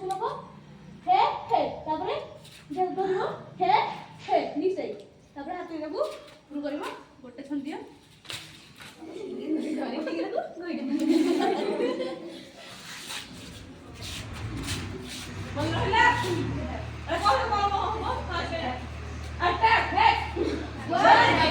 শুনবো হে হে তারপরে যে ধরবো হে হে নিচে তারপরে হাতে দেবো শুরু করব গোটে ছন দিও ধরে ঠিক রাখো গইডে বন্ধ হলা আরে কম ফাস্ট अटैक है 1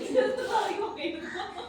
Just about you okay.